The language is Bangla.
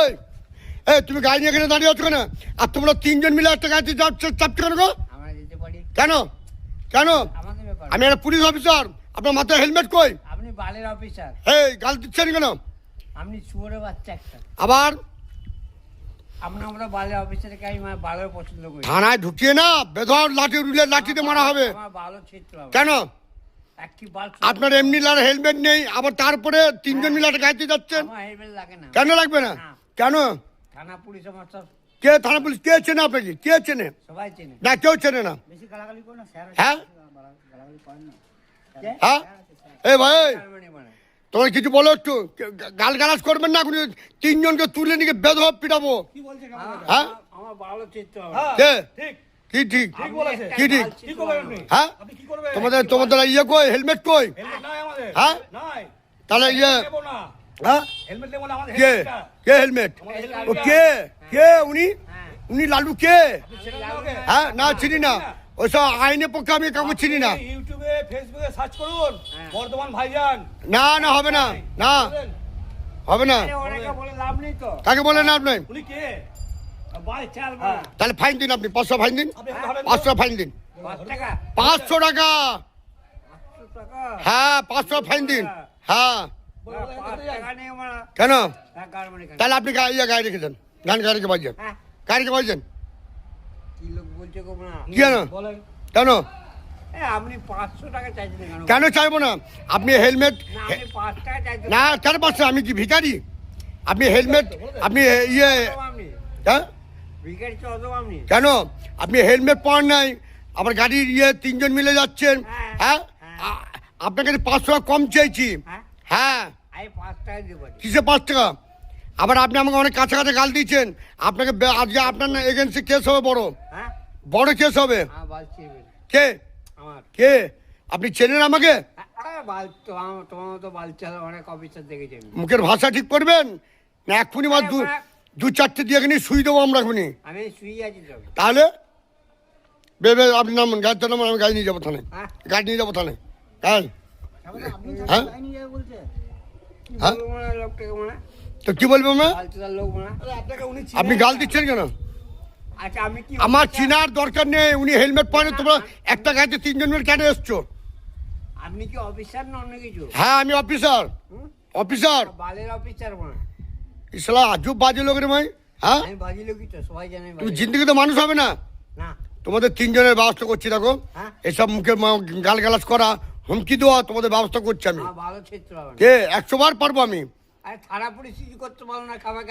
এই এই তুমি গাড়ি নিয়ে এখানে দাঁড়িয়ে আছো কেন? আর তোমরা তিনজন মিলে একটা গাড়িতে চাপছো কেন গো? আমরা যেতে পারি। কেন কেন? আমাদের ব্যাপার। আমি একটা পুলিশ অফিসার, আপনার মাথায় হেলমেট কই? আপনি বালের অফিসার। এই গাল দিচ্ছেন কেন? আপনি শুয়োরের বাচ্চা একটা। আবার আমরা বালের অফিসারকে আমি বালের পছন্দ করি। থানায় ঢুকিয়ে না বেধর লাঠি রুলের লাঠিতে মারা হবে। আমার ভালো চিত্র হবে। কেন? এক কি বাল আপনার এমনি হেলমেট নেই, আবার তারপরে তিনজন মিলে একটা গাড়িতে যাচ্ছেন। আমার হেলমেট লাগে না। কেন লাগবে না? না। কেন? থানা পুলিশ আমার সব কে থানা পুলিশ কে চেনে আপনাকে? কে চেনে? সবাই চেনে। না কেউ চেনে না। বেশি গালাগালি করো না স্যার। হ্যাঁ গালাগালি করেন না। হ্যাঁ এই ভাই মানে তোমার কিছু বলো একটু, গাল গালাজ করবেন না, আপনি তিনজনকে তুলে নিয়ে বেধব পিটাবো। কি বলছেন? হ্যাঁ? আমার ভালো চিত্র হবে। কে ঠিক কি ঠিক ঠিক বলেছে। কি ঠিক? কি করবেন আপনি? হ্যাঁ আপনি কি করবেন? তোমাদের ইয়ে কই, হেলমেট কই? হেলমেট নাই আমাদের। হ্যাঁ? নাই। তাহলে ইয়ে নেবো না। হ্যাঁ হেলমেট নেবো না আমাদের কে হেলমেটটা। কে হেলমেট? ও হেলমেটটা। কে কে উনি? হ্যাঁ। উনি লালু কে? আপনি চেনেন না ওকে? হ্যাঁ না চিনি না, ওইসব আইনের পক্ষে আমি কাউকে চিনি না। আপনি ইউটিউবে ফেসবুকে সার্চ করুন হ্যাঁ। বর্ধমান ভাইজান। না না হবে না, না বুঝলেন? হবে না। আরে অনেকে বলে লাভ নেই তো। কাকে বলেন আপনি? উনি কে? বাল চাল হ্যাঁ। তাহলে ফাইন দিন, আপনি 500 ফাইন দিন, আপনি এখন ধরেন তো। 500 ফাইন দিন, 5 টাকা। 500 টাকা। 500 টাকা। হ্যাঁ 500 ফাইন দিন। হ্যাঁ বলে, বলে, 5 বলে, টাকা নেই আমরা। কেন? হ্যাঁ গাড়ি কেন? তাহলে আপনি গাড়ি রেখে দেন, গাড়িকে বাজছেন, হ্যাঁ। গাড়িকে বাজছেন কি লোক বলছে গো না? কেন? বলেন। কেন আপনি 500 টাকা চাইছেন কেন? কেন চাইবো না? আপনি হেলমেট না আপনি 5 টাকা চাইছেন। না কেন 500? আমি কি ভিখারি? আপনি হেলমেট আপনি ইয়ে আপনি হ্যাঁ ভিখারি তো অত আপনি। কেন? আপনি হেলমেট পরেন নাই, আবার গাড়ির ইয়ে তিনজন মিলে যাচ্ছেন। হ্যাঁ আপনার কাছে 500 টাকা কম চাইছি। হ্যাঁ হ্যাঁ আমি 5 টাকা দিব। কিসে 5 টাকা? আবার আপনি আমাকে অনেক কাছে কাছে গাল দিয়েছেন। আপনাকে আজকে আপনার এজেন্সি কেস হবে, হ্যাঁ বড় কেস হবে। আমার বাল চিনবেন। কে আমার কে? আপনি চেনেন আমাকে? বাল তো তোমার মতো বাল চাল অনেক অফিসার দেখেছি আমি। মুখের ভাষা ঠিক করবেন না, এক্ষুনি মার দু চারটে দিয়ে এখানে শুই দেবো আমরা এখনই। আমি শুয়ে আছি তো। তাহলে বেবে আপনি নামুন, গাড়িতে নামুন, আমি গাড়ি নিয়ে যাবো থানায়, হ্যাঁ গাড়ি নিয়ে যাবো থানায়। হ্যাঁ হ্যাঁ হ্যাঁ বলবো না লোকটাকে মনে তো কি বলবো আমরা? বাল চাল লোক মনে। আরে আপনাকে উনি আপনি গাল দিচ্ছেন কেন? আচ্ছা আমি কি আমার চিনার দরকার নেই, উনি হেলমেট পরে, তোমরা একটা গাড়িতে তিনজন মিলে কেন এসছো? আপনি কি অফিসার না অন্য কিছু? হ্যাঁ আমি অফিসার, হুম? অফিসার। বালের অফিসার মনে। ইসলা আজব বাজে লোকের ভাই। হ্যাঁ আমি বাজি লোকই তো, সবাই জানে আমি তুমি বাজি জিন্দগিতে মানুষ হবে না। লোক। না তোমাদের তিনজনের ব্যবস্থা করছি, দেখো হ্যাঁ? এসব মুখে গাল গালাজ করা, হুমকি দেওয়া, তোমাদের ব্যবস্থা করছি আমি। আমার ভালো চিত্র হবে না। কে 100 বার পারবো আমি। আরে থানা পরিস্থিতি করতে পারো না খাবার